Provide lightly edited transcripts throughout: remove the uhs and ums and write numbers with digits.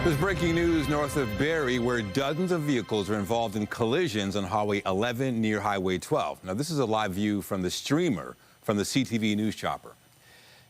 There's breaking news north of Barrie where dozens of vehicles are involved in collisions on Highway 11 near Highway 12. Now, this is a live view from the streamer from the CTV News chopper.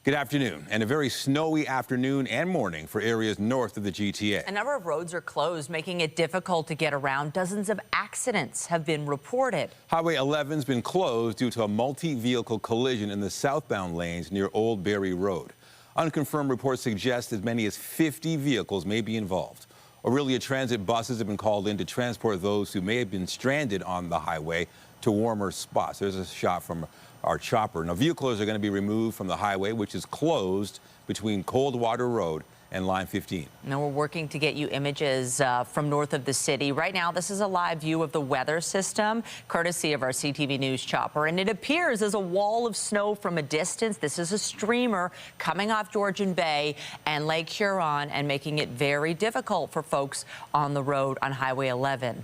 Good afternoon, and a very snowy afternoon and morning for areas north of the GTA. A number of roads are closed, making it difficult to get around. Dozens of accidents have been reported. Highway 11's been closed due to a multi-vehicle collision in the southbound lanes near Old Barrie Road. Unconfirmed reports suggest as many as 50 vehicles may be involved. Orillia transit buses have been called in to transport those who may have been stranded on the highway to warmer spots. There's a shot from our chopper. Now, vehicles are going to be removed from the highway, which is closed between Coldwater Road and Line 15. Now we're working to get you images from north of the city. Right now, this is a live view of the weather system, courtesy of our CTV News chopper. And it appears as a wall of snow from a distance. This is a streamer coming off Georgian Bay and Lake Huron and making it very difficult for folks on the road on Highway 11.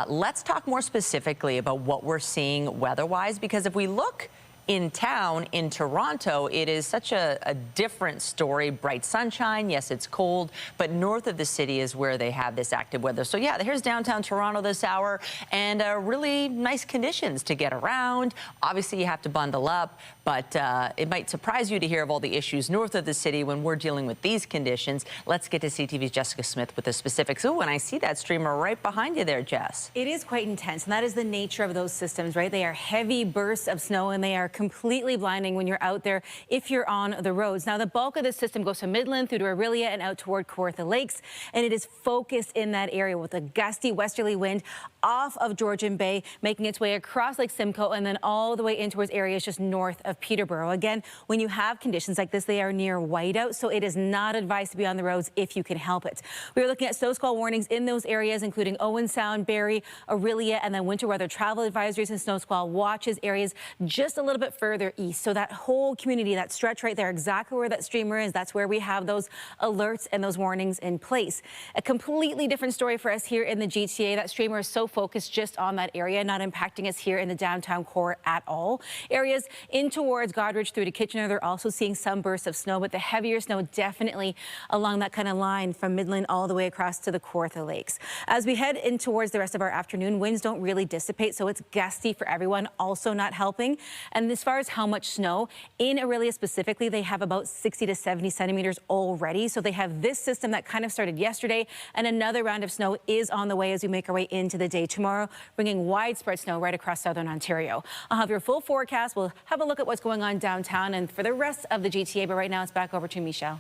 Let's talk more specifically about what we're seeing weather-wise, because if we look in town in Toronto, it is such a different story. Bright sunshine, yes, it's cold, but north of the city is where they have this active weather. So yeah, here's downtown Toronto this hour, and really nice conditions to get around. Obviously, you have to bundle up, but it might surprise you to hear of all the issues north of the city when we're dealing with these conditions. Let's get to CTV's Jessica Smith with the specifics. Oh, and I see that streamer right behind you there, Jess. It is quite intense, and that is the nature of those systems, right? They are heavy bursts of snow, and they are completely blinding when you're out there if you're on the roads. Now, the bulk of the system goes from Midland through to Orillia and out toward Kawartha Lakes, and it is focused in that area with a gusty westerly wind off of Georgian Bay, making its way across Lake Simcoe and then all the way in towards areas just north of Peterborough. Again, when you have conditions like this, they are near whiteout, so it is not advised to be on the roads if you can help it. We are looking at snow squall warnings in those areas, including Owen Sound, Barrie, Orillia, and then winter weather travel advisories and snow squall watches areas just a little bit further east. So that whole community, that stretch right there, exactly where that streamer is, that's where we have those alerts and those warnings in place. A completely different story for us here in the GTA. That streamer is so focused just on that area, not impacting us here in the downtown core at all. Areas in towards Godrich through to Kitchener, they're also seeing some bursts of snow, but the heavier snow definitely along that kind of line from Midland all the way across to the Kawartha Lakes. As we head in towards the rest of our afternoon, winds don't really dissipate, so it's gusty for everyone, also not helping. And as far as how much snow, in Orillia specifically, they have about 60 to 70 centimeters already. So they have this system that kind of started yesterday, and another round of snow is on the way as we make our way into the day tomorrow, bringing widespread snow right across southern Ontario. I'll have your full forecast. We'll have a look at what's going on downtown and for the rest of the GTA, but right now it's back over to Michelle.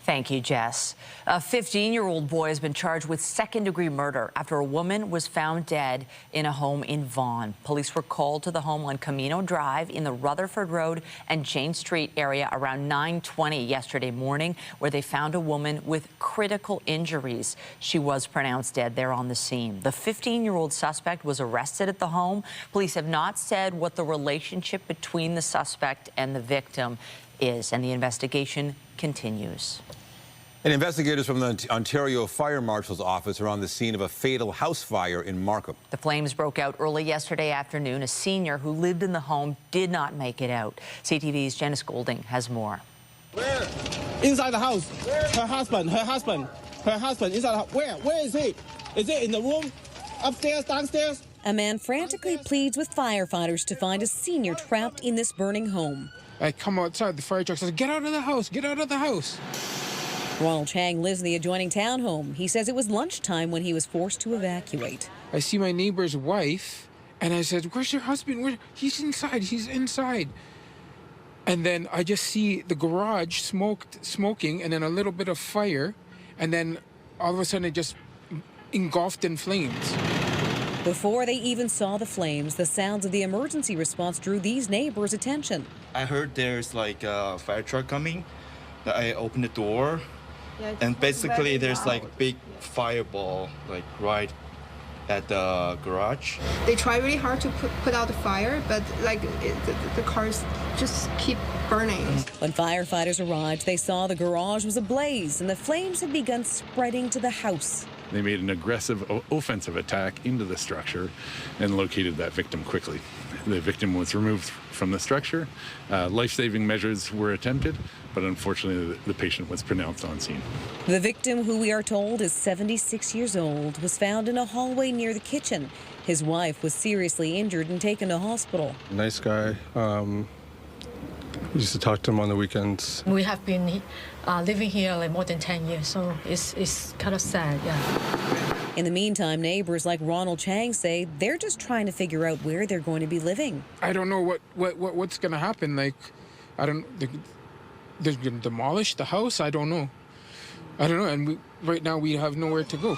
Thank you, Jess. A 15-year-old boy has been charged with second-degree murder after a woman was found dead in a home in Vaughan. Police were called to the home on Camino Drive in the Rutherford Road and Jane Street area around 9:20 yesterday morning, where they found a woman with critical injuries. She was pronounced dead there on the scene. The 15-year-old suspect was arrested at the home. Police have not said what the relationship between the suspect and the victim is, and the investigation continues. And investigators from the Ontario Fire Marshal's office are on the scene of a fatal house fire in Markham. The flames broke out early yesterday afternoon. A senior who lived in the home did not make it out. CTV's Janice Golding has more. Where? Inside the house. Where? Her husband inside the house. Where is he? Is it in the room? Upstairs, downstairs? A man frantically pleads with firefighters to find a senior trapped in this burning home. I come outside, the fire truck says, "Get out of the house, get out of the house." Ronald Chang lives in the adjoining townhome. He says it was lunchtime when he was forced to evacuate. I see my neighbor's wife, and I said, "Where's your husband? He's inside. And then I just see the garage smoking, and then a little bit of fire, and then all of a sudden it just engulfed in flames. Before they even saw the flames, the sounds of the emergency response drew these neighbors' attention. I heard there's like a fire truck coming. I opened the door, and basically there's like big fireball like right at the garage. They try really hard to put out the fire, but like the cars just keep burning. When firefighters arrived, they saw the garage was ablaze and the flames had begun spreading to the house. They made an aggressive offensive attack into the structure and located that victim quickly. The victim was removed from the structure. Life-saving measures were attempted, but unfortunately the patient was pronounced on scene. The victim, who we are told is 76 years old, was found in a hallway near the kitchen. His wife was seriously injured and taken to hospital. Nice guy. We used to talk to him on the weekends. We have been living here like more than 10 years, so it's kind of sad, yeah. In the meantime, neighbors like Ronald Chang say they're just trying to figure out where they're going to be living. I don't know what's going to happen. Like, they're going to demolish the house. I don't know. And right now we have nowhere to go.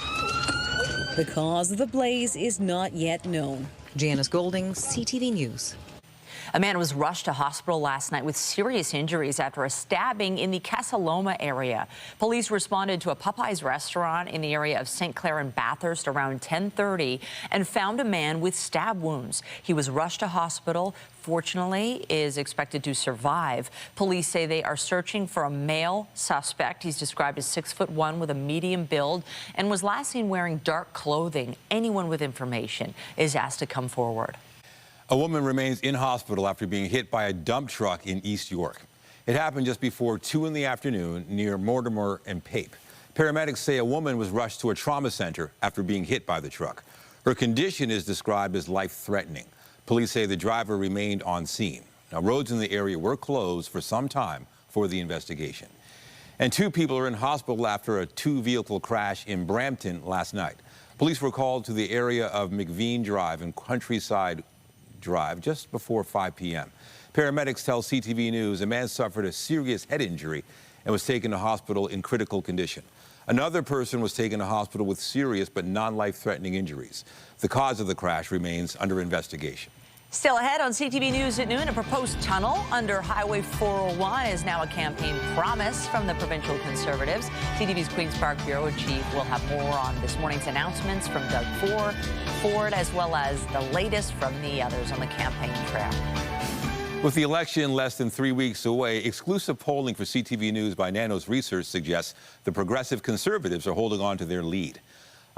The cause of the blaze is not yet known. Janice Golding, CTV News. A man was rushed to hospital last night with serious injuries after a stabbing in the Casa Loma area. Police responded to a Popeyes restaurant in the area of St. Clair and Bathurst around 10:30 and found a man with stab wounds. He was rushed to hospital. Fortunately, is expected to survive. Police say they are searching for a male suspect. He's described as 6'1" with a medium build and was last seen wearing dark clothing. Anyone with information is asked to come forward. A woman remains in hospital after being hit by a dump truck in East York. It happened just before 2 in the afternoon near Mortimer and Pape. Paramedics say a woman was rushed to a trauma center after being hit by the truck. Her condition is described as life-threatening. Police say the driver remained on scene. Now, roads in the area were closed for some time for the investigation. And 2 people are in hospital after a 2-vehicle crash in Brampton last night. Police were called to the area of McVean Drive and Countryside Drive just before 5 p.m. Paramedics tell CTV News a man suffered a serious head injury and was taken to hospital in critical condition. Another person was taken to hospital with serious but non-life-threatening injuries. The cause of the crash remains under investigation. Still ahead on CTV News at noon, a proposed tunnel under Highway 401 is now a campaign promise from the provincial Conservatives. CTV's Queen's Park Bureau Chief will have more on this morning's announcements from Doug Ford, as well as the latest from the others on the campaign trail. With the election less than 3 weeks away, exclusive polling for CTV News by Nanos Research suggests the progressive Conservatives are holding on to their lead.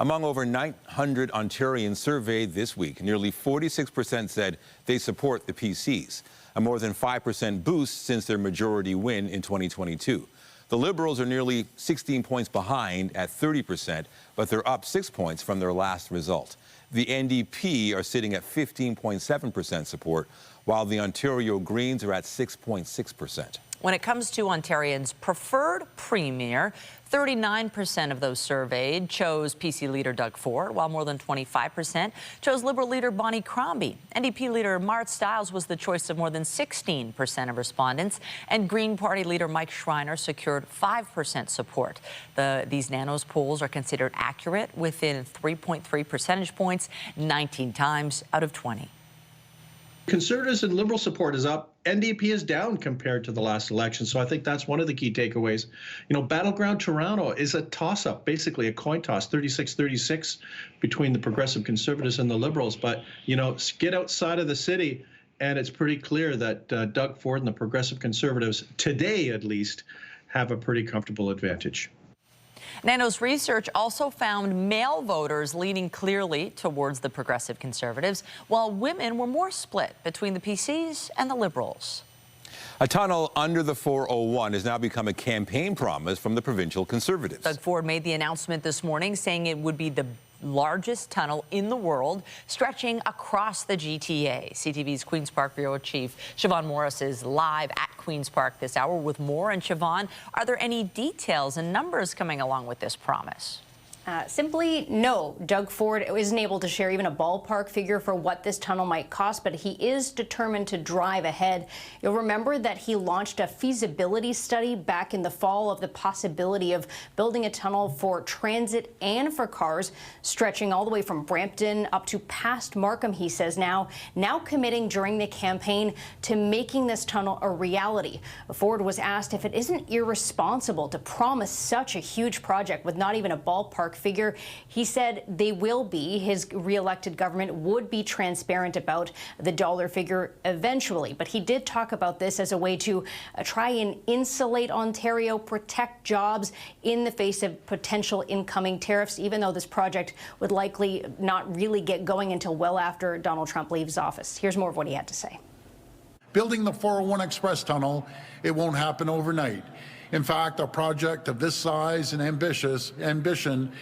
Among over 900 Ontarians surveyed this week, nearly 46% said they support the PCs, a more than 5% boost since their majority win in 2022. The Liberals are nearly 16 points behind at 30%, but they're up 6 points from their last result. The NDP are sitting at 15.7% support, while the Ontario Greens are at 6.6%. When it comes to Ontarians' preferred premier, 39% of those surveyed chose PC leader Doug Ford, while more than 25% chose Liberal leader Bonnie Crombie. NDP leader Mart Stiles was the choice of more than 16% of respondents, and Green Party leader Mike Schreiner secured 5% support. These Nanos polls are considered accurate within 3.3 percentage points, 19 times out of 20. Conservatives and Liberal support is up. NDP is down compared to the last election. So I think that's one of the key takeaways. You know, Battleground Toronto is a toss-up, basically a coin toss, 36-36 between the Progressive Conservatives and the Liberals. But, you know, get outside of the city, and it's pretty clear that Doug Ford and the Progressive Conservatives, today at least, have a pretty comfortable advantage. Nanos Research also found male voters leaning clearly towards the Progressive Conservatives, while women were more split between the PCs and the Liberals. A tunnel under the 401 has now become a campaign promise from the provincial Conservatives. Doug Ford made the announcement this morning, saying it would be the largest tunnel in the world, stretching across the GTA. CTV's Queen's Park Bureau Chief Siobhan Morris is live at Queen's Park this hour with more. And Siobhan, are there any details and numbers coming along with this promise? Simply no. Doug Ford isn't able to share even a ballpark figure for what this tunnel might cost, but he is determined to drive ahead. You'll remember that he launched a feasibility study back in the fall of the possibility of building a tunnel for transit and for cars, stretching all the way from Brampton up to past Markham, he says now committing during the campaign to making this tunnel a reality. Ford was asked if it isn't irresponsible to promise such a huge project with not even a ballpark figure. He said they will be. His re-elected government would be transparent about the dollar figure eventually. But he did talk about this as a way to try and insulate Ontario, protect jobs in the face of potential incoming tariffs, even though this project would likely not really get going until well after Donald Trump leaves office. Here's more of what he had to say. Building the 401 Express Tunnel, it won't happen overnight. In fact, a project of this size and ambition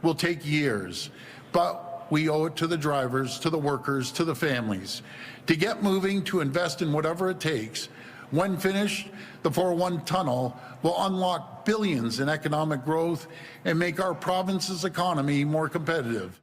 will take years. But we owe it to the drivers, to the workers, to the families to get moving, to invest in whatever it takes. When finished, the 401 tunnel will unlock billions in economic growth and make our province's economy more competitive.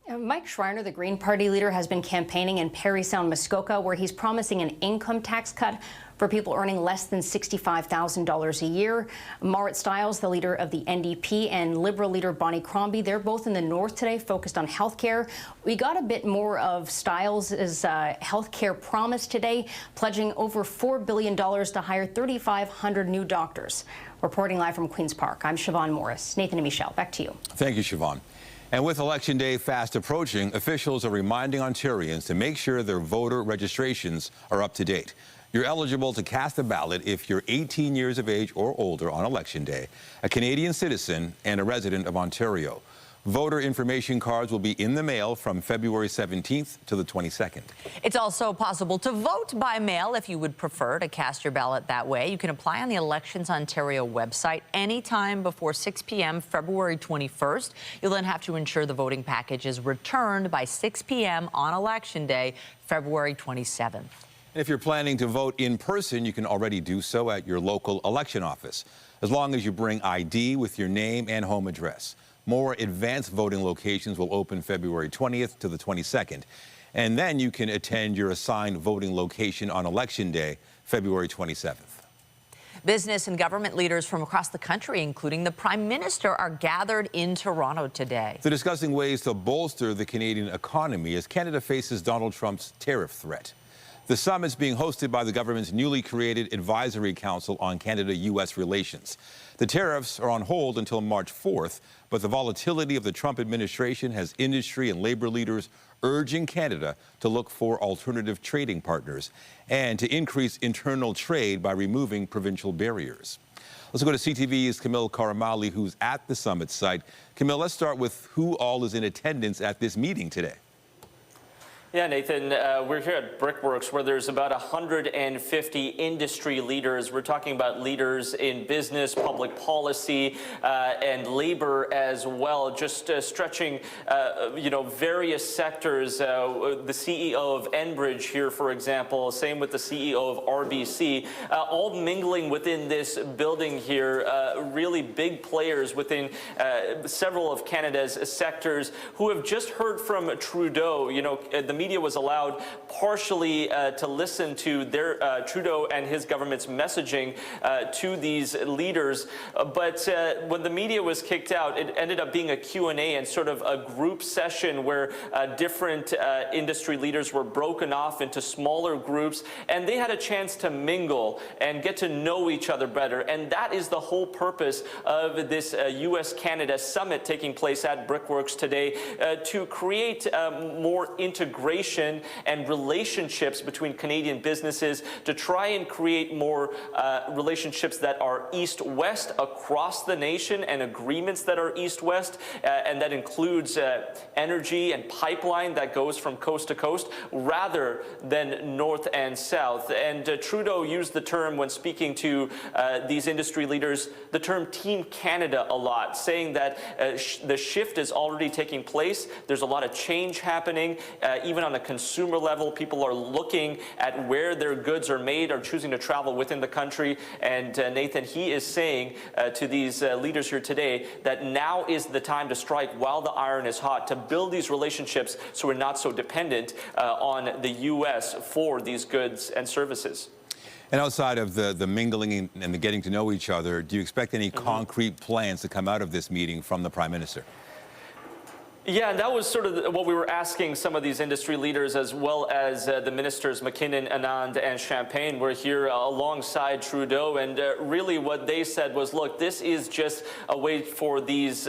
Mike Schreiner, the Green Party leader, has been campaigning in Parry Sound, Muskoka, where he's promising an income tax cut for people earning less than $65,000 a year. Marit Stiles, the leader of the NDP, and Liberal leader Bonnie Crombie, they're both in the north today, focused on health care. We got a bit more of Stiles' health care promise today, pledging over $4 billion to hire 3,500 new doctors. Reporting live from Queen's Park, I'm Siobhan Morris. Nathan and Michelle, back to you. Thank you, Siobhan. And with Election Day fast approaching, officials are reminding Ontarians to make sure their voter registrations are up to date. You're eligible to cast a ballot if you're 18 years of age or older on Election Day, a Canadian citizen, and a resident of Ontario. Voter information cards will be in the mail from February 17th to the 22nd. It's also possible to vote by mail if you would prefer to cast your ballot that way. You can apply on the Elections Ontario website anytime before 6 p.m. February 21st. You'll then have to ensure the voting package is returned by 6 p.m. on Election Day, February 27th. And if you're planning to vote in person, you can already do so at your local election office, as long as you bring ID with your name and home address. More advanced voting locations will open February 20th to the 22nd. And then you can attend your assigned voting location on Election Day, February 27th. Business and government leaders from across the country, including the Prime Minister, are gathered in Toronto today. They're discussing ways to bolster the Canadian economy as Canada faces Donald Trump's tariff threat. The summit's being hosted by the government's newly created Advisory Council on Canada-U.S. relations. The tariffs are on hold until March 4th, but the volatility of the Trump administration has industry and labor leaders urging Canada to look for alternative trading partners and to increase internal trade by removing provincial barriers. Let's go to CTV's Camille Karamali, who's at the summit site. Camille, let's start with who all is in attendance at this meeting today. Yeah, Nathan, we're here at Brickworks, where there's about 150 industry leaders. We're talking about leaders in business, public policy, and labor as well, just stretching, various sectors. The CEO of Enbridge here, for example, same with the CEO of RBC, all mingling within this building here, really big players within several of Canada's sectors who have just heard from Trudeau. The media was allowed partially to listen to their Trudeau and his government's messaging to these leaders, but when the media was kicked out, it ended up being a Q&A and sort of a group session where different industry leaders were broken off into smaller groups, and they had a chance to mingle and get to know each other better. And that is the whole purpose of this U.S.-Canada summit taking place at Brickworks today, to create more integration and relationships between Canadian businesses, to try and create more relationships that are east-west across the nation and agreements that are east-west, and that includes energy and pipeline that goes from coast to coast rather than north and south. And Trudeau used the term, when speaking to these industry leaders, the term Team Canada a lot, saying that the shift is already taking place. There's a lot of change happening, even on a consumer level. People are looking at where their goods are made, are choosing to travel within the country. And Nathan, he is saying to these leaders here today that now is the time to strike while the iron is hot, to build these relationships so we're not so dependent on the U.S. for these goods and services. And outside of the mingling and the getting to know each other, do you expect any concrete plans to come out of this meeting from the Prime Minister? Yeah, and that was sort of what we were asking some of these industry leaders, as well as the ministers McKinnon, Anand, and Champagne were here alongside Trudeau. And really what they said was, look, this is just a way for these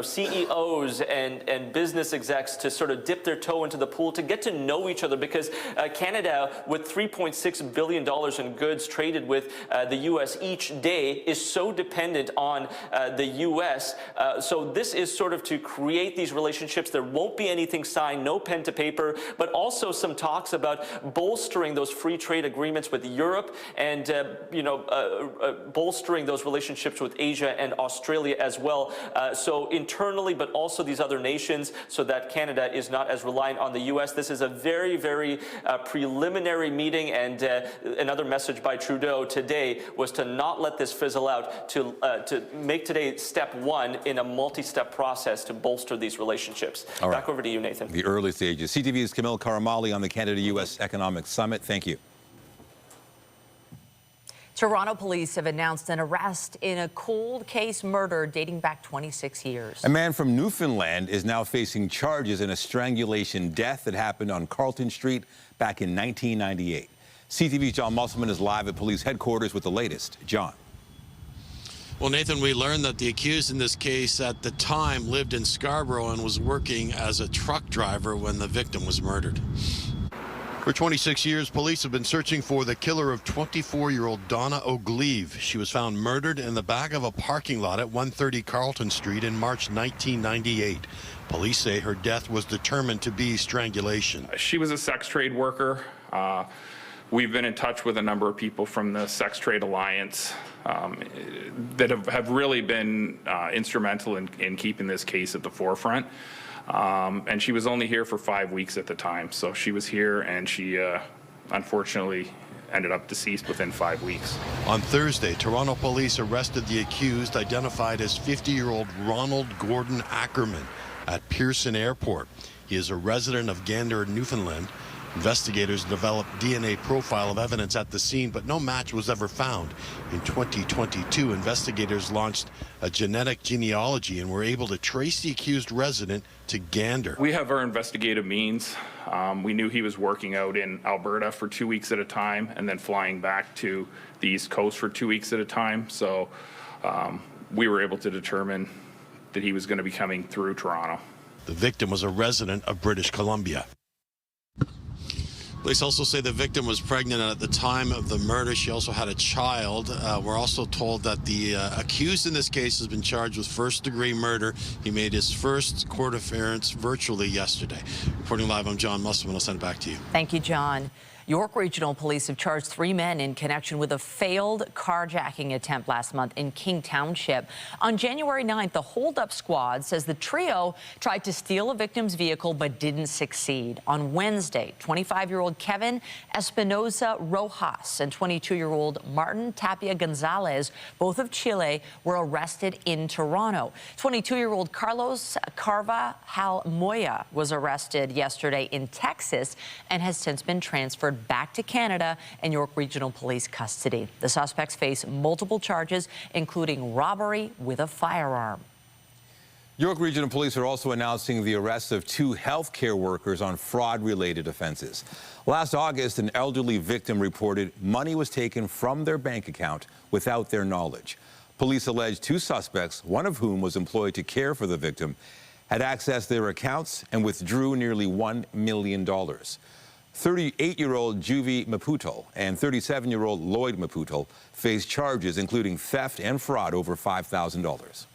CEOs and business execs to sort of dip their toe into the pool to get to know each other, because Canada, with $3.6 billion in goods traded with the U.S. each day, is so dependent on the U.S. So this is sort of to create these relationships. There won't be anything signed, no pen to paper, but also some talks about bolstering those free trade agreements with Europe and, bolstering those relationships with Asia and Australia as well. So internally, but also these other nations, so that Canada is not as reliant on the U.S. This is a very, very preliminary meeting, and another message by Trudeau today was to not let this fizzle out, to make today step one in a multi-step process to bolster these relationships. All right. Back over to you, Nathan. The early stages. CTV's Camille Karamali on the Canada-U.S. Economic Summit. Thank you. Toronto police have announced an arrest in a cold case murder dating back 26 years. A man from Newfoundland is now facing charges in a strangulation death that happened on Carlton Street back in 1998. CTV's John Musselman is live at police headquarters with the latest. John. Well, Nathan, we learned that the accused in this case at the time lived in Scarborough and was working as a truck driver when the victim was murdered. For 26 years, police have been searching for the killer of 24-year-old Donna O'Gleave. She was found murdered in the back of a parking lot at 130 Carlton Street in March 1998. Police say her death was determined to be strangulation. She was a sex trade worker. We've been in touch with a number of people from the Sex Trade Alliance that have really been instrumental in keeping this case at the forefront. And she was only here for 5 weeks at the time. So she was here, and she unfortunately ended up deceased within 5 weeks. On Thursday, Toronto police arrested the accused, identified as 50-year-old Ronald Gordon Ackerman at Pearson Airport. He is a resident of Gander, Newfoundland. Investigators developed DNA profile of evidence at the scene, but no match was ever found. In 2022, investigators launched a genetic genealogy and were able to trace the accused resident to Gander. We have our investigative means. We knew he was working out in Alberta for 2 weeks at a time and then flying back to the East Coast for 2 weeks at a time. So we were able to determine that he was going to be coming through Toronto. The victim was a resident of British Columbia. Police also say the victim was pregnant at the time of the murder. She also had a child. We're also told that the accused in this case has been charged with first-degree murder. He made his first court appearance virtually yesterday. Reporting live, I'm John Musselman. I'll send it back to you. Thank you, John. York Regional Police have charged 3 men in connection with a failed carjacking attempt last month in King Township. On January 9th, the holdup squad says the trio tried to steal a victim's vehicle but didn't succeed. On Wednesday, 25-year-old Kevin Espinoza Rojas and 22-year-old Martin Tapia Gonzalez, both of Chile, were arrested in Toronto. 22-year-old Carlos Carvajal Moya was arrested yesterday in Texas and has since been transferred back to Canada and York Regional Police custody. The suspects face multiple charges, including robbery with a firearm. York Regional Police are also announcing the arrest of 2 healthcare workers on fraud-related offenses. Last August, an elderly victim reported money was taken from their bank account without their knowledge. Police allege 2 suspects, one of whom was employed to care for the victim, had accessed their accounts and withdrew nearly $1 million. 38-year-old Juvie Maputo and 37-year-old Lloyd Maputo face charges including theft and fraud over $5,000.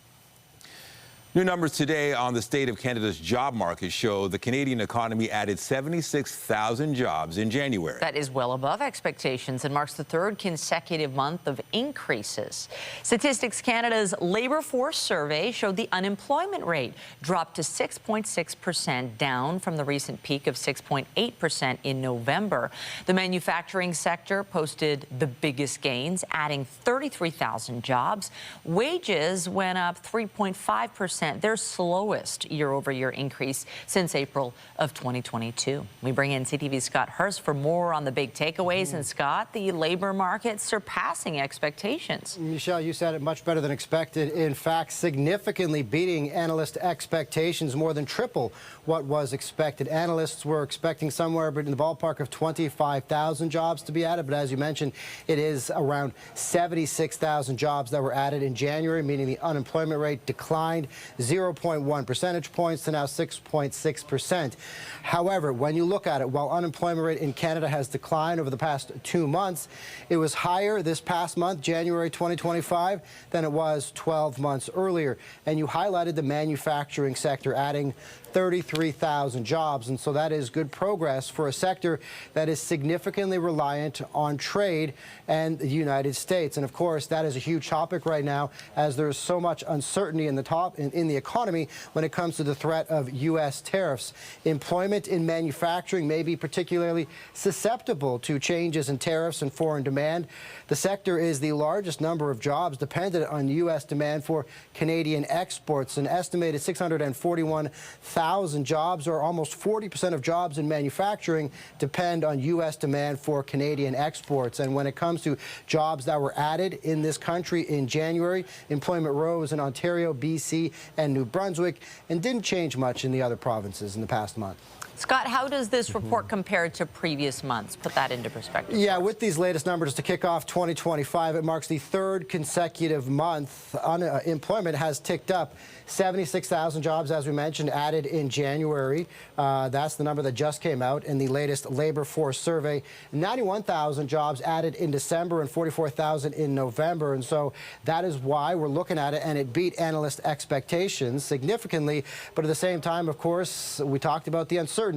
New numbers today on the state of Canada's job market show the Canadian economy added 76,000 jobs in January. That is well above expectations and marks the 3rd consecutive month of increases. Statistics Canada's labor force survey showed the unemployment rate dropped to 6.6%, down from the recent peak of 6.8% in November. The manufacturing sector posted the biggest gains, adding 33,000 jobs. Wages went up 3.5% 4%, their slowest year-over-year increase since April of 2022. We bring in CTV's Scott Hurst for more on the big takeaways. And Scott, the labor market surpassing expectations. Michelle, you said it much better than expected. In fact, significantly beating analyst expectations, more than triple what was expected. Analysts were expecting somewhere in the ballpark of 25,000 jobs to be added, but as you mentioned, it is around 76,000 jobs that were added in January, meaning the unemployment rate declined 0.1 percentage points to now 6.6%. However, when you look at it, while unemployment rate in Canada has declined over the past 2 months, it was higher this past month, January 2025, than it was 12 months earlier. And you highlighted the manufacturing sector, adding 33,000 jobs. And so that is good progress for a sector that is significantly reliant on trade and the United States. And of course, that is a huge topic right now, as there is so much uncertainty in the economy when it comes to the threat of U.S. tariffs. Employment in manufacturing may be particularly susceptible to changes in tariffs and foreign demand. The sector is the largest number of jobs dependent on U.S. demand for Canadian exports. An estimated 641,000 jobs, or almost 40% of jobs in manufacturing, depend on U.S. demand for Canadian exports. And when it comes to jobs that were added in this country in January, employment rose in Ontario, BC, and New Brunswick, and didn't change much in the other provinces in the past month. Scott, how does this report compare to previous months? Put that into perspective. Yeah, with these latest numbers to kick off 2025, it marks the third consecutive month unemployment has ticked up. 76,000 jobs, as we mentioned, added in January. That's the number that just came out in the latest labor force survey. 91,000 jobs added in December and 44,000 in November. And so that is why we're looking at it, and it beat analyst expectations significantly. But at the same time, of course, we talked about the uncertainty.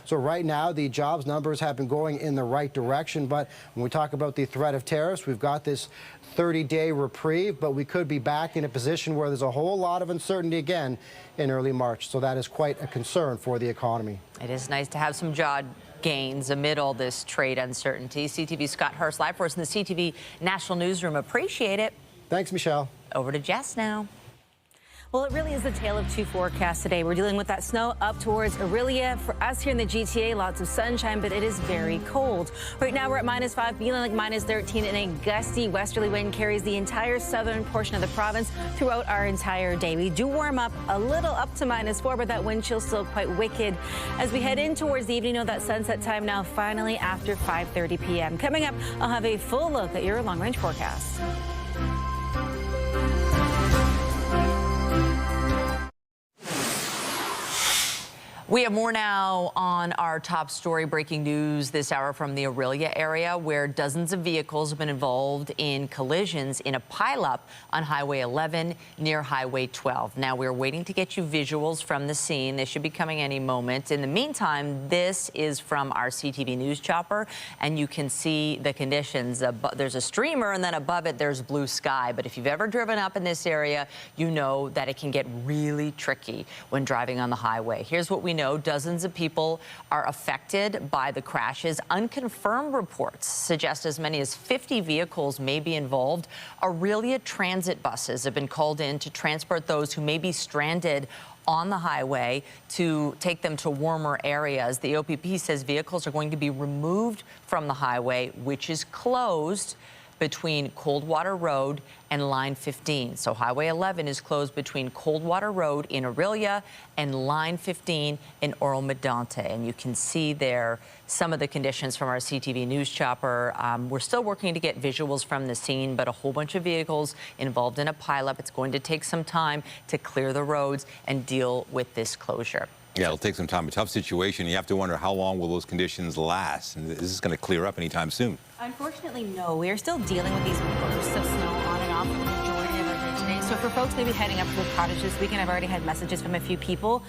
So right now, the jobs numbers have been going in the right direction. But when we talk about the threat of tariffs, we've got this 30-day reprieve, but we could be back in a position where there's a whole lot of uncertainty again in early March. So that is quite a concern for the economy. It is nice to have some job gains amid all this trade uncertainty. CTV Scott Hurst live for us in the CTV National Newsroom. Appreciate it. Thanks, Michelle. Over to Jess now. Well, it really is the tale of two forecasts today. We're dealing with that snow up towards Orillia. For us here in the GTA, lots of sunshine, but it is very cold. Right now, we're at -5, feeling like -13, and a gusty westerly wind carries the entire southern portion of the province throughout our entire day. We do warm up a little up to -4, but that wind chill still quite wicked. As we head in towards the evening, that sunset time now finally after 5:30 p.m. Coming up, I'll have a full look at your long-range forecast. We have more now on our top story. Breaking news this hour from the Orillia area, where dozens of vehicles have been involved in collisions in a pileup on Highway 11 near Highway 12. Now, we're waiting to get you visuals from the scene. They should be coming any moment. In the meantime, this is from our CTV News chopper, and you can see the conditions. There's a streamer, and then above it, there's blue sky. But if you've ever driven up in this area, you know that it can get really tricky when driving on the highway. Here's what we know. Dozens of people are affected by the crashes. Unconfirmed reports suggest as many as 50 vehicles may be involved. Orillia transit buses have been called in to transport those who may be stranded on the highway to take them to warmer areas. The OPP says vehicles are going to be removed from the highway, which is closed between Coldwater Road and Line 15. So Highway 11 is closed between Coldwater Road in Orillia and Line 15 in Oro-Medonte. And you can see there some of the conditions from our CTV News chopper. We're still working to get visuals from the scene, but a whole bunch of vehicles involved in a pileup. It's going to take some time to clear the roads and deal with this closure. Yeah, it'll take some time. A tough situation. You have to wonder how long will those conditions last, and is this going to clear up anytime soon? Unfortunately, no. We are still dealing with these bursts of snow on and off for the majority of our day today. So for folks maybe heading up to the cottage this weekend, I've already had messages from a few people.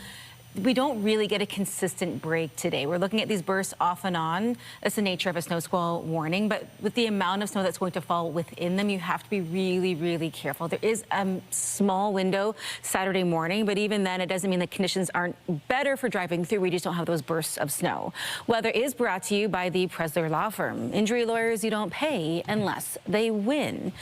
we don't really get a consistent break today. We're looking at these bursts off and on. That's the nature of a snow squall warning, but with the amount of snow that's going to fall within them, you have to be really, really careful. There is a small window Saturday morning, but even then, it doesn't mean the conditions aren't better for driving through. We just don't have those bursts of snow. Weather is brought to you by the Presler Law Firm. Injury lawyers you don't pay unless they win.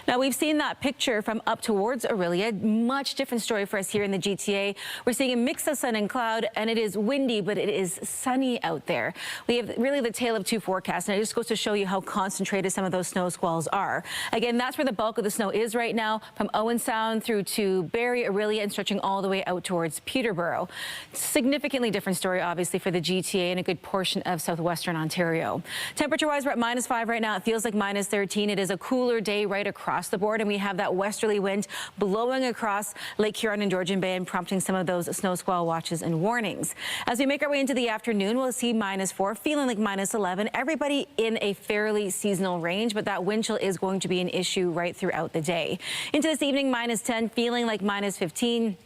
Now, we've seen that picture from up towards Orillia. Much different story for us here in the GTA. We're seeing a mix of sun and cloud, and it is windy, but it is sunny out there. We have really the tale of two forecasts, and it just goes to show you how concentrated some of those snow squalls are. Again, that's where the bulk of the snow is right now, from Owen Sound through to Barrie, Orillia, and stretching all the way out towards Peterborough. Significantly different story, obviously, for the GTA and a good portion of southwestern Ontario. Temperature-wise, we're at -5 right now. It feels like -13. It is a cooler day right across the board, and we have that westerly wind blowing across Lake Huron and Georgian Bay and prompting some of those snow squall watches and warnings. As we make our way into the afternoon, we'll see -4, feeling like -11. Everybody in a fairly seasonal range, but that wind chill is going to be an issue right throughout the day. Into this evening, -10, feeling like -15.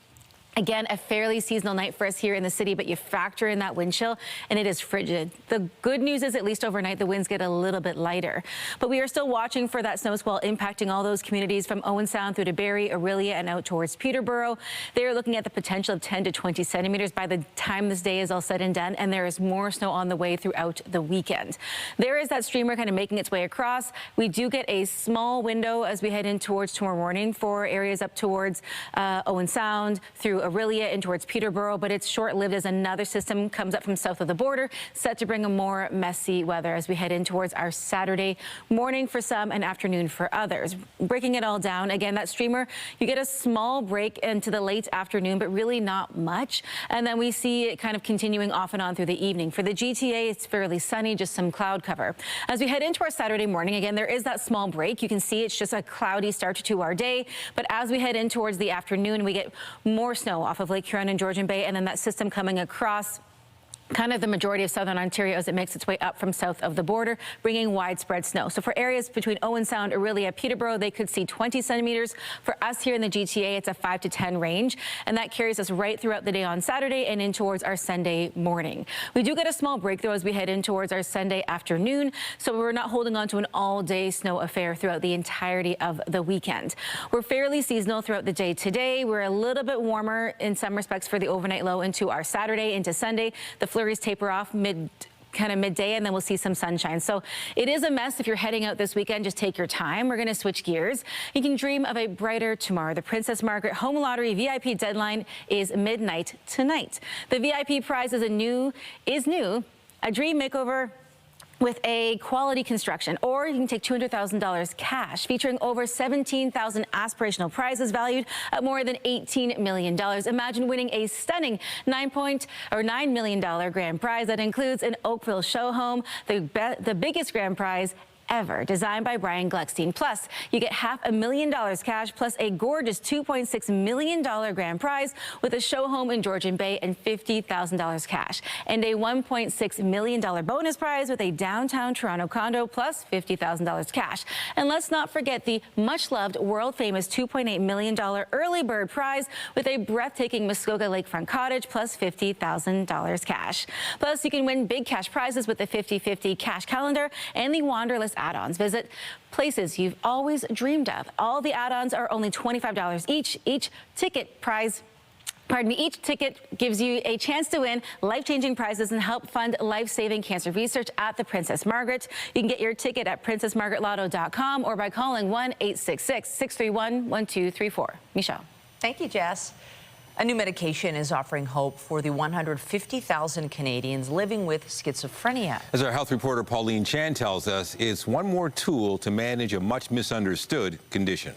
Again, a fairly seasonal night for us here in the city, but you factor in that wind chill and it is frigid. The good news is at least overnight the winds get a little bit lighter. But we are still watching for that snow squall impacting all those communities from Owen Sound through to Barrie, Orillia, and out towards Peterborough. They are looking at the potential of 10 to 20 centimeters by the time this day is all said and done, and there is more snow on the way throughout the weekend. There is that streamer kind of making its way across. We do get a small window as we head in towards tomorrow morning for areas up towards Owen Sound through Orillia and towards Peterborough, but it's short-lived as another system comes up from south of the border, set to bring a more messy weather as we head in towards our Saturday morning for some and afternoon for others. Breaking it all down, again, that streamer, you get a small break into the late afternoon, but really not much. And then we see it kind of continuing off and on through the evening. For the GTA, it's fairly sunny, just some cloud cover. As we head into our Saturday morning, again, there is that small break. You can see it's just a cloudy start to our day, but as we head in towards the afternoon, we get more snow off of Lake Huron and Georgian Bay, and then that system coming across kind of the majority of southern Ontario as it makes its way up from south of the border, bringing widespread snow. So for areas between Owen Sound, Orillia, Peterborough, they could see 20 centimeters. For us here in the GTA, it's a 5 to 10 range, and that carries us right throughout the day on Saturday and in towards our Sunday morning. We do get a small break, though, as we head in towards our Sunday afternoon, so we're not holding on to an all-day snow affair throughout the entirety of the weekend. We're fairly seasonal throughout the day today. We're a little bit warmer in some respects for the overnight low into our Saturday into Sunday. The flurries taper off midday, and then we'll see some sunshine. So it is a mess if you're heading out this weekend. Just take your time. We're going to switch gears. You can dream of a brighter tomorrow. The Princess Margaret Home Lottery VIP deadline is midnight tonight. The VIP prize is new, a dream makeover with a quality construction, or you can take $200,000 cash, featuring over 17,000 aspirational prizes valued at more than $18 million. Imagine winning a stunning $9 million grand prize that includes an Oakville show home, the biggest grand prize ever, designed by Brian Gluckstein. Plus, you get $500,000 cash plus a gorgeous $2.6 million grand prize with a show home in Georgian Bay and $50,000 cash, and a $1.6 million bonus prize with a downtown Toronto condo plus $50,000 cash. And let's not forget the much-loved, world-famous $2.8 million early bird prize with a breathtaking Muskoka lakefront cottage plus $50,000 cash. Plus, you can win big cash prizes with the 50/50 cash calendar and the Wanderlust add-ons. Visit places you've always dreamed of. All the add-ons are only $25 each. Each ticket gives you a chance to win life-changing prizes and help fund life-saving cancer research at the Princess Margaret. You can get your ticket at princessmargaretlotto.com or by calling 1-866-631-1234. Michelle. Thank you, Jess. A new medication is offering hope for the 150,000 Canadians living with schizophrenia. As our health reporter Pauline Chan tells us, it's one more tool to manage a much misunderstood condition.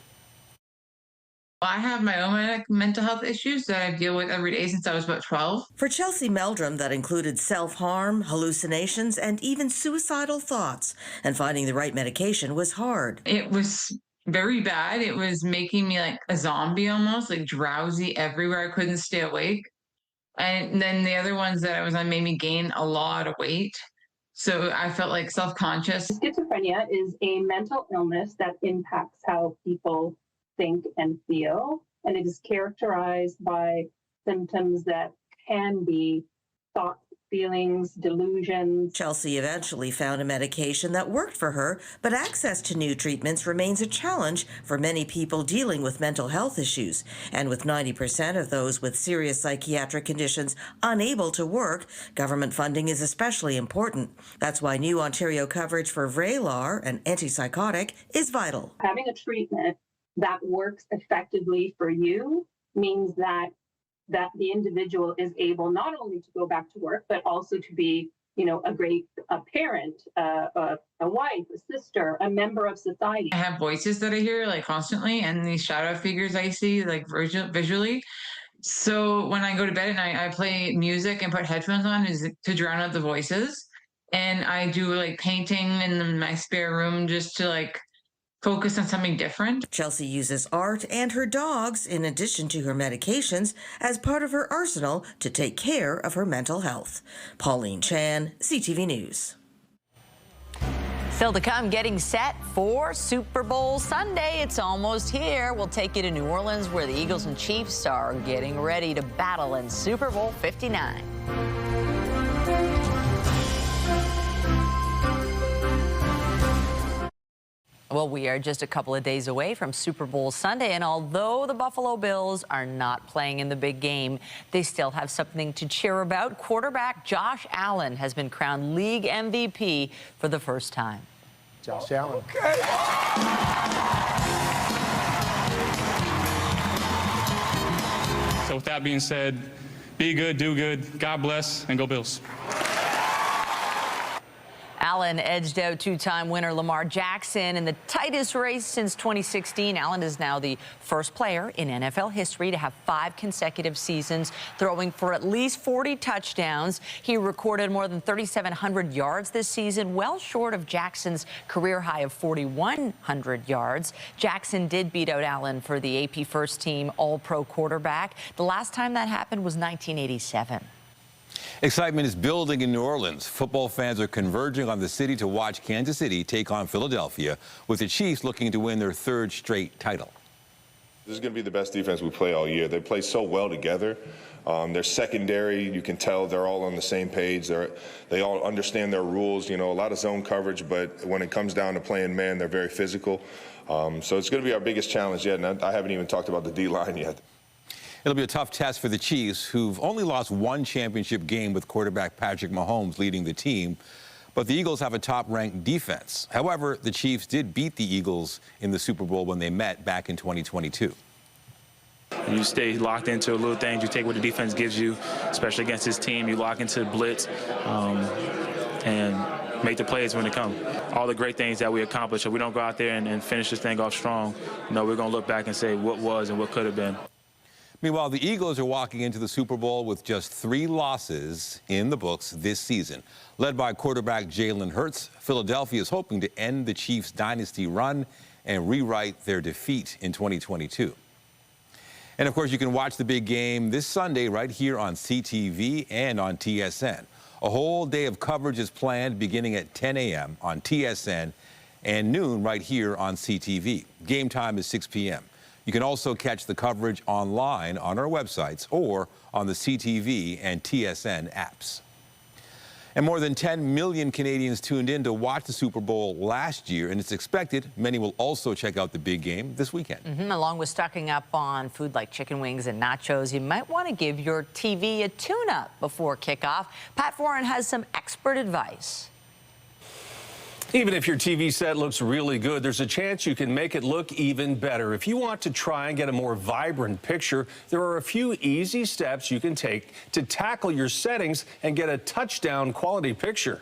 I have my own mental health issues that I deal with every day since I was about 12. For Chelsea Meldrum, that included self-harm, hallucinations, and even suicidal thoughts. And finding the right medication was hard. It was very bad. It was making me like a zombie almost, like drowsy everywhere. I couldn't stay awake. And then the other ones that I was on made me gain a lot of weight. So I felt like self-conscious. Schizophrenia is a mental illness that impacts how people think and feel. And it is characterized by symptoms that can be thoughts, feelings, delusions. Chelsea eventually found a medication that worked for her, but access to new treatments remains a challenge for many people dealing with mental health issues. And with 90% of those with serious psychiatric conditions unable to work, government funding is especially important. That's why new Ontario coverage for Vraylar, an antipsychotic, is vital. Having a treatment that works effectively for you means that the individual is able not only to go back to work, but also to be, a great parent, a wife, a sister, a member of society. I have voices that I hear like constantly, and these shadow figures I see like visually. So when I go to bed at night, I play music and put headphones on to drown out the voices. And I do like painting in my spare room just to like focus on something different. Chelsea uses art and her dogs, in addition to her medications, as part of her arsenal to take care of her mental health. Pauline Chan, CTV News. Still to come, getting set for Super Bowl Sunday. It's almost here. We'll take you to New Orleans, where the Eagles and Chiefs are getting ready to battle in Super Bowl 59. Well, we are just a couple of days away from Super Bowl Sunday, and although the Buffalo Bills are not playing in the big game, they still have something to cheer about. Quarterback Josh Allen has been crowned league MVP for the first time. Josh Allen. Okay. So with that being said, be good, do good, God bless, and go Bills. Allen edged out two-time winner Lamar Jackson in the tightest race since 2016. Allen is now the first player in NFL history to have 5 consecutive seasons throwing for at least 40 touchdowns. He recorded more than 3,700 yards this season, well short of Jackson's career high of 4,100 yards. Jackson did beat out Allen for the AP First Team All-Pro quarterback. The last time that happened was 1987. Excitement is building in New Orleans. Football fans are converging on the city to watch Kansas City take on Philadelphia, with the Chiefs looking to win their 3rd straight title. This is going to be the best defense we play all year. They play so well together. Their secondary, you can tell they're all on the same page. They all understand their rules. A lot of zone coverage, but when it comes down to playing man, they're very physical. So it's going to be our biggest challenge yet, and I haven't even talked about the D-line yet. It'll be a tough test for the Chiefs, who've only lost 1 championship game with quarterback Patrick Mahomes leading the team. But the Eagles have a top-ranked defense. However, the Chiefs did beat the Eagles in the Super Bowl when they met back in 2022. You stay locked into little things. You take what the defense gives you, especially against this team. You lock into blitz and make the plays when they come. All the great things that we accomplished, if we don't go out there and finish this thing off strong, we're going to look back and say what was and what could have been. Meanwhile, the Eagles are walking into the Super Bowl with just 3 losses in the books this season. Led by quarterback Jalen Hurts, Philadelphia is hoping to end the Chiefs' dynasty run and rewrite their defeat in 2022. And, of course, you can watch the big game this Sunday right here on CTV and on TSN. A whole day of coverage is planned beginning at 10 a.m. on TSN and noon right here on CTV. Game time is 6 p.m. You can also catch the coverage online on our websites or on the CTV and TSN apps. And more than 10 million Canadians tuned in to watch the Super Bowl last year, and it's expected many will also check out the big game this weekend. Along with stocking up on food like chicken wings and nachos, you might want to give your TV a tune-up before kickoff. Pat Foran has some expert advice. Even if your TV set looks really good, there's a chance you can make it look even better. If you want to try and get a more vibrant picture, there are a few easy steps you can take to tackle your settings and get a touchdown quality picture.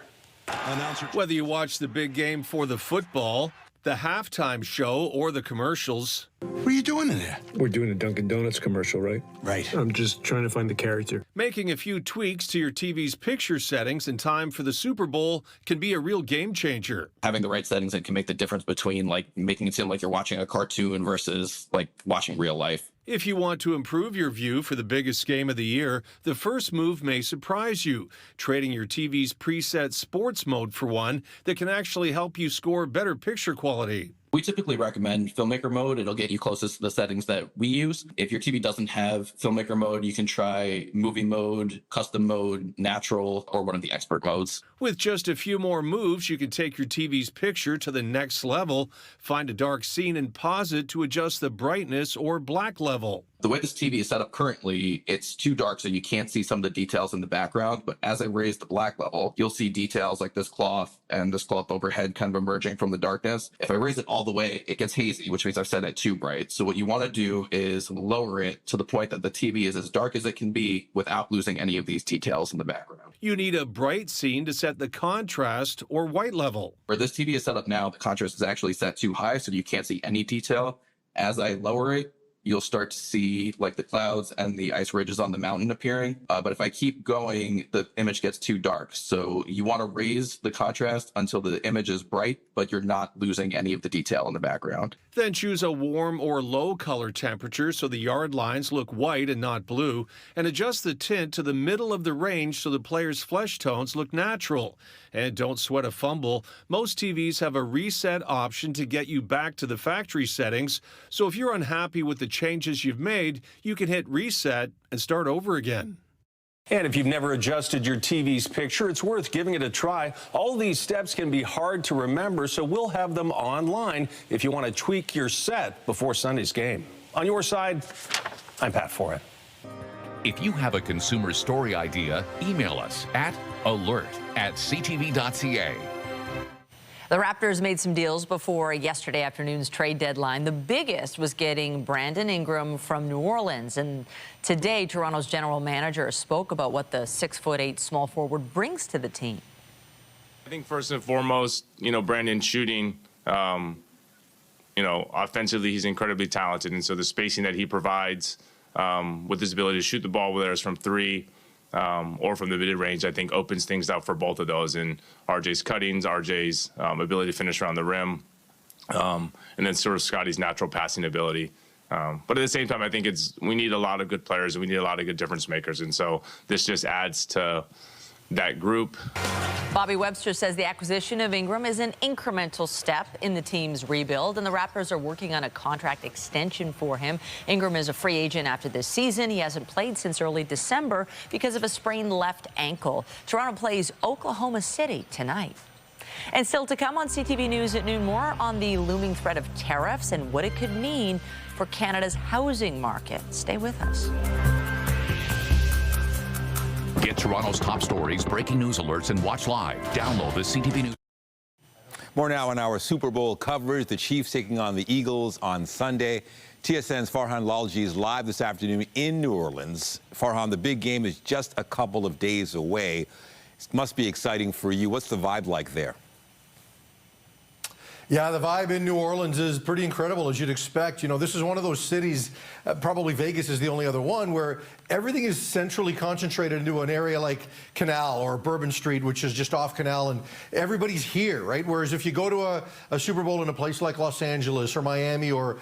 Whether you watch the big game for the football, the halftime show, or the commercials. What are you doing in there? We're doing a Dunkin' Donuts commercial, right? Right. I'm just trying to find the character. Making a few tweaks to your TV's picture settings in time for the Super Bowl can be a real game changer. Having the right settings that can make the difference between making it seem like you're watching a cartoon versus watching real life. If you want to improve your view for the biggest game of the year, the first move may surprise you. Trading your TV's preset sports mode for one that can actually help you score better picture quality. We typically recommend filmmaker mode. It'll get you closest to the settings that we use. If your TV doesn't have filmmaker mode, you can try movie mode, custom mode, natural, or one of the expert modes. With just a few more moves, you can take your TV's picture to the next level. Find a dark scene and pause it to adjust the brightness or black level. The way this TV is set up currently, it's too dark, so you can't see some of the details in the background. But as I raise the black level, you'll see details like this cloth and this cloth overhead kind of emerging from the darkness. If I raise it all the way, it gets hazy, which means I've set it too bright. So what you want to do is lower it to the point that the TV is as dark as it can be without losing any of these details in the background. You need a bright scene to set the contrast or white level. Where this TV is set up now, the contrast is actually set too high, so you can't see any detail. As I lower it, you'll start to see like the clouds and the ice ridges on the mountain appearing. But if I keep going, the image gets too dark. So you want to raise the contrast until the image is bright, but you're not losing any of the detail in the background. Then choose a warm or low color temperature so the yard lines look white and not blue, and adjust the tint to the middle of the range so the player's flesh tones look natural. And don't sweat a fumble. Most TVs have a reset option to get you back to the factory settings. So if you're unhappy with the changes you've made, you can hit reset and start over again. And if you've never adjusted your TV's picture, it's worth giving it a try. All these steps can be hard to remember, so we'll have them online if you want to tweak your set before Sunday's game. On your side, I'm Pat Foran. If you have a consumer story idea, email us at alert@ctv.ca. The Raptors made some deals before yesterday afternoon's trade deadline. The biggest was getting Brandon Ingram from New Orleans. And today, Toronto's general manager spoke about what the 6'8" small forward brings to the team. I think first and foremost, Brandon's shooting, offensively, he's incredibly talented. And so the spacing that he provides with his ability to shoot the ball, whether it's from three, or from the mid-range, I think opens things up for both of those. And RJ's cuttings, RJ's ability to finish around the rim, and then sort of Scotty's natural passing ability. But at the same time, I think we need a lot of good players and we need a lot of good difference makers. And so this just adds to that group. Bobby Webster says the acquisition of Ingram is an incremental step in the team's rebuild, and the Raptors are working on a contract extension for him. Ingram is a free agent after this season. He hasn't played since early December because of a sprained left ankle. Toronto plays Oklahoma City tonight. And still to come on CTV News at noon, more on the looming threat of tariffs and what it could mean for Canada's housing market. Stay with us. Get Toronto's top stories, breaking news alerts, and watch live. Download the CTV News. More now on our Super Bowl coverage. The Chiefs taking on the Eagles on Sunday. TSN's Farhan Lalji is live this afternoon in New Orleans. Farhan, the big game is just a couple of days away. It must be exciting for you. What's the vibe like there? Yeah, the vibe in New Orleans is pretty incredible, as you'd expect. This is one of those cities, probably Vegas is the only other one, where everything is centrally concentrated into an area like Canal or Bourbon Street, which is just off Canal, and everybody's here, right? Whereas if you go to a Super Bowl in a place like Los Angeles or Miami or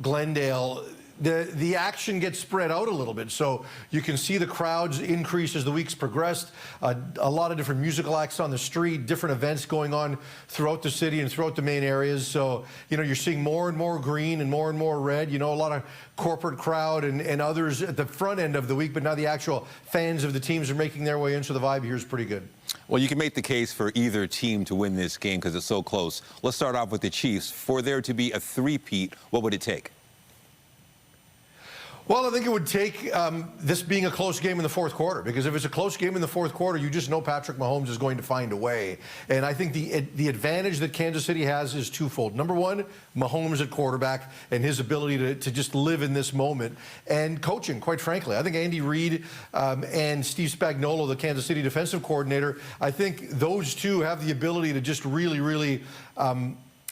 Glendale, the action gets spread out a little bit, so you can see the crowds increase as the weeks progressed. A lot of different musical acts on the street, different events going on throughout the city and throughout the main areas. So, you're seeing more and more green and more red. A lot of corporate crowd and others at the front end of the week, but now the actual fans of the teams are making their way in, so the vibe here is pretty good. Well, you can make the case for either team to win this game because it's so close. Let's start off with the Chiefs. For there to be a three-peat, what would it take? Well, I think it would take this being a close game in the fourth quarter, because if it's a close game in the fourth quarter, you just know Patrick Mahomes is going to find a way. And I think the advantage that Kansas City has is twofold. Number one, Mahomes at quarterback and his ability to just live in this moment, and coaching, quite frankly. I think Andy Reid and Steve Spagnuolo, the Kansas City defensive coordinator, I think those two have the ability to just really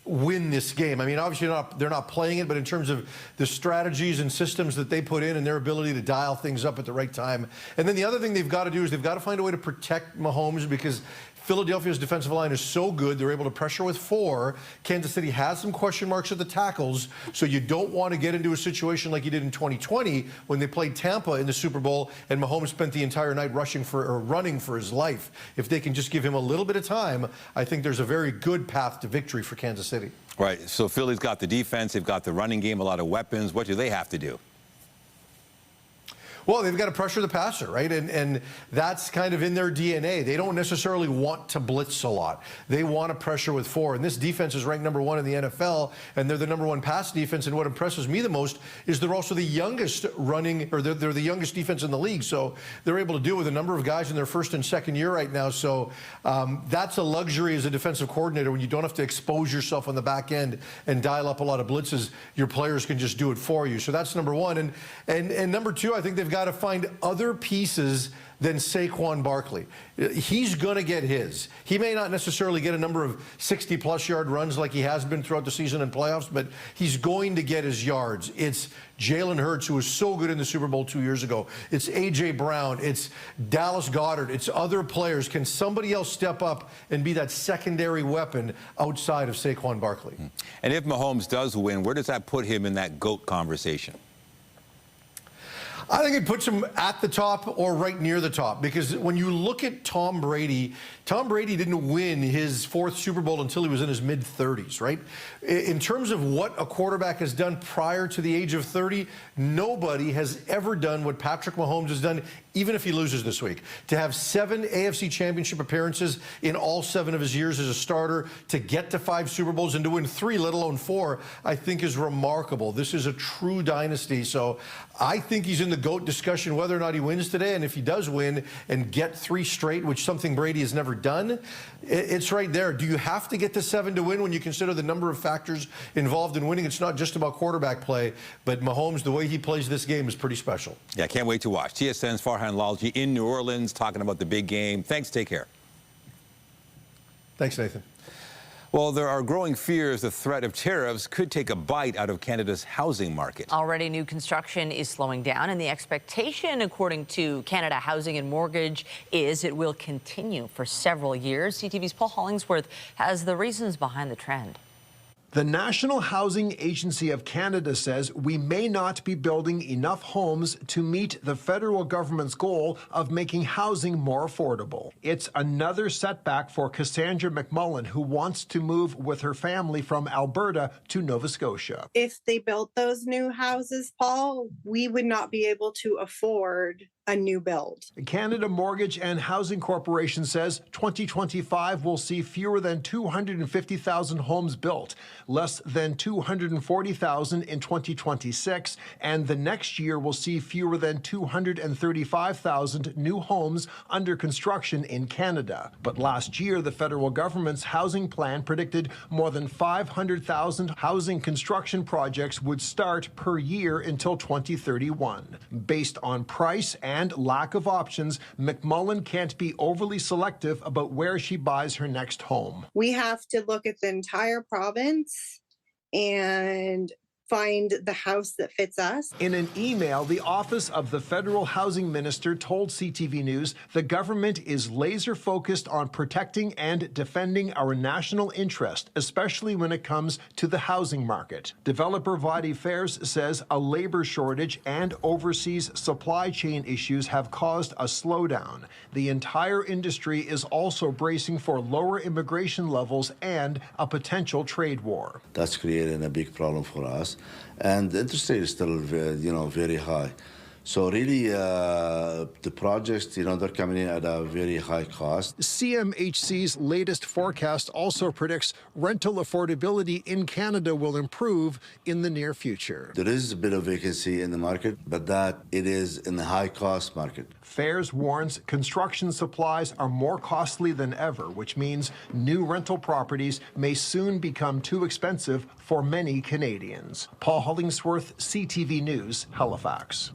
win this game. I mean, obviously they're not playing it, but in terms of the strategies and systems that they put in and their ability to dial things up at the right time. And then the other thing they've got to do is they've got to find a way to protect Mahomes, because Philadelphia's defensive line is so good. They're able to pressure with 4. Kansas City has some question marks at the tackles, so you don't want to get into a situation like you did in 2020 when they played Tampa in the Super Bowl and Mahomes spent the entire night running for his life. If they can just give him a little bit of time, I think there's a very good path to victory for Kansas City. Right, so Philly's got the defense, they've got the running game, a lot of weapons. What do they have to do? Well, they've got to pressure the passer, right? And that's kind of in their DNA. They don't necessarily want to blitz a lot. They want to pressure with 4. And this defense is ranked #1 in the NFL, and they're the #1 pass defense. And what impresses me the most is they're also the youngest running, or they're the youngest defense in the league. So they're able to deal with a number of guys in their first and second year right now. So that's a luxury as a defensive coordinator when you don't have to expose yourself on the back end and dial up a lot of blitzes. Your players can just do it for you. So that's #1. And number 2, I think they've got to find other pieces than Saquon Barkley. He's going to get his. He may not necessarily get a number of 60-plus yard runs like he has been throughout the season and playoffs, but he's going to get his yards. It's Jalen Hurts, who was so good in the Super Bowl 2 years ago. It's A.J. Brown. It's Dallas Goedert. It's other players. Can somebody else step up and be that secondary weapon outside of Saquon Barkley? And if Mahomes does win, where does that put him in that GOAT conversation? I think it puts him at the top or right near the top, because when you look at Tom Brady didn't win his 4th Super Bowl until he was in his mid-30s, right? In terms of what a quarterback has done prior to the age of 30, nobody has ever done what Patrick Mahomes has done, even if he loses this week. To have 7 AFC Championship appearances in all 7 of his years as a starter, to get to 5 Super Bowls and to win 3, let alone 4, I think is remarkable. This is a true dynasty. So I think he's in the GOAT discussion whether or not he wins today. And if he does win and get 3 straight, which something Brady has never done, it's right there. Do you have to get to 7 to win when you consider the number of factors involved in winning? It's not just about quarterback play, but Mahomes, the way he plays this game is pretty special. Yeah, can't wait to watch. TSN's Farhan Lalji in New Orleans talking about the big game. Thanks, take care. Thanks, Nathan. Well, there are growing fears the threat of tariffs could take a bite out of Canada's housing market. Already new construction is slowing down, and the expectation, according to Canada Housing and Mortgage, is it will continue for several years. CTV's Paul Hollingsworth has the reasons behind the trend. The National Housing Agency of Canada says we may not be building enough homes to meet the federal government's goal of making housing more affordable. It's another setback for Cassandra McMullen, who wants to move with her family from Alberta to Nova Scotia. If they built those new houses, Paul, we would not be able to afford a new build. Canada Mortgage and Housing Corporation says 2025 will see fewer than 250,000 homes built, less than 240,000 in 2026, and the next year will see fewer than 235,000 new homes under construction in Canada. But last year, the federal government's housing plan predicted more than 500,000 housing construction projects would start per year until 2031. Based on price and lack of options, McMullen can't be overly selective about where she buys her next home. We have to look at the entire province and find the house that fits us. In an email, the Office of the Federal Housing Minister told CTV News the government is laser focused on protecting and defending our national interest, especially when it comes to the housing market. Developer Vadi Fairs says a labor shortage and overseas supply chain issues have caused a slowdown. The entire industry is also bracing for lower immigration levels and a potential trade war. That's creating a big problem for us. And the interest rate is still, very high. So really, the projects, they're coming in at a very high cost. CMHC's latest forecast also predicts rental affordability in Canada will improve in the near future. There is a bit of vacancy in the market, but that it is in the high-cost market. Fairs warns construction supplies are more costly than ever, which means new rental properties may soon become too expensive for many Canadians. Paul Hollingsworth, CTV News, Halifax.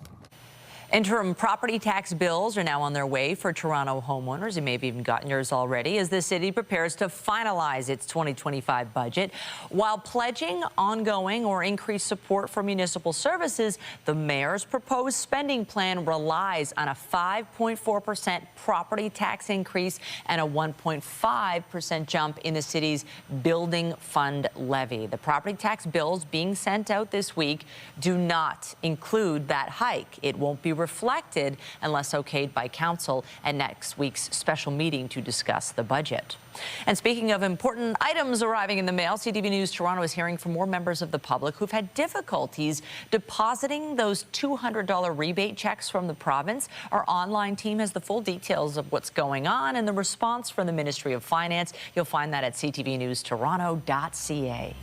Interim property tax bills are now on their way for Toronto homeowners. You may have even gotten yours already as the city prepares to finalize its 2025 budget. While pledging ongoing or increased support for municipal services, the mayor's proposed spending plan relies on a 5.4% property tax increase and a 1.5% jump in the city's building fund levy. The property tax bills being sent out this week do not include that hike. It won't be reflected unless okayed by council at next week's special meeting to discuss the budget. And speaking of important items arriving in the mail, CTV News Toronto is hearing from more members of the public who've had difficulties depositing those $200 rebate checks from the province. Our online team has the full details of what's going on and the response from the Ministry of Finance. You'll find that at ctvnewstoronto.ca.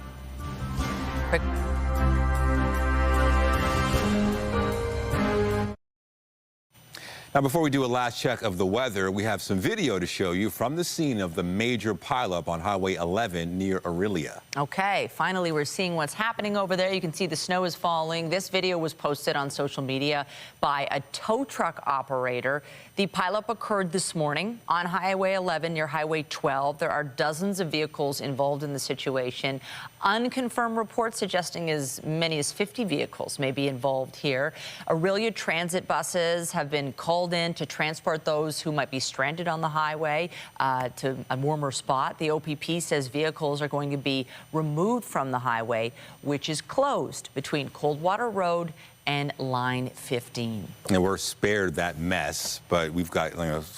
Now, before we do a last check of the weather, we have some video to show you from the scene of the major pileup on Highway 11 near Orillia. Okay, finally, we're seeing what's happening over there. You can see the snow is falling. This video was posted on social media by a tow truck operator. The pileup occurred this morning on Highway 11 near Highway 12. There are dozens of vehicles involved in the situation. Unconfirmed reports suggesting as many as 50 vehicles may be involved here. Orillia transit buses have been called in to transport those who might be stranded on the highway to a warmer spot. The OPP says vehicles are going to be removed from the highway, which is closed between Coldwater Road and Line 15. And we're spared that mess, but we've got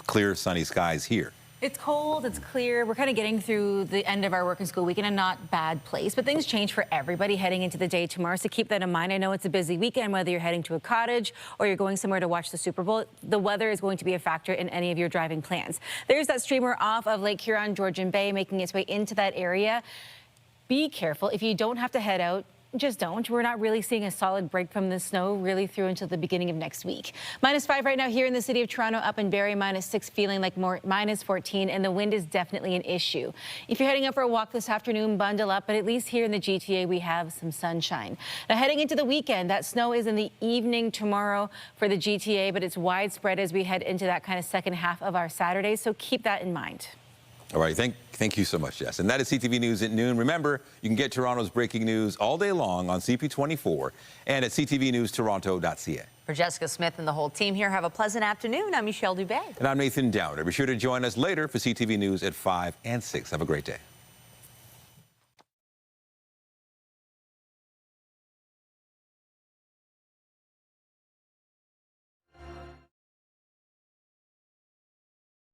clear, sunny skies here. It's cold, it's clear. We're kind of getting through the end of our working school week in a not bad place, but things change for everybody heading into the day tomorrow, so keep that in mind. I know it's a busy weekend, whether you're heading to a cottage or you're going somewhere to watch the Super Bowl. The weather is going to be a factor in any of your driving plans. There's that streamer off of Lake Huron, Georgian Bay, making its way into that area. Be careful. If you don't have to head out, just don't. We're not really seeing a solid break from the snow really through until the beginning of next week. -5 right now here in the city of Toronto, up in Barrie, -6 feeling like more -14, and the wind is definitely an issue. If you're heading out for a walk this afternoon, bundle up, but at least here in the GTA we have some sunshine. Now heading into the weekend, that snow is in the evening tomorrow for the GTA, but it's widespread as we head into that kind of second half of our Saturday, so keep that in mind. All right, thank you so much, Jess. And that is CTV News at noon. Remember, you can get Toronto's breaking news all day long on CP24 and at ctvnewstoronto.ca. For Jessica Smith and the whole team here, have a pleasant afternoon. I'm Michelle Dubé. And I'm Nathan Downer. Be sure to join us later for CTV News at 5 and 6. Have a great day.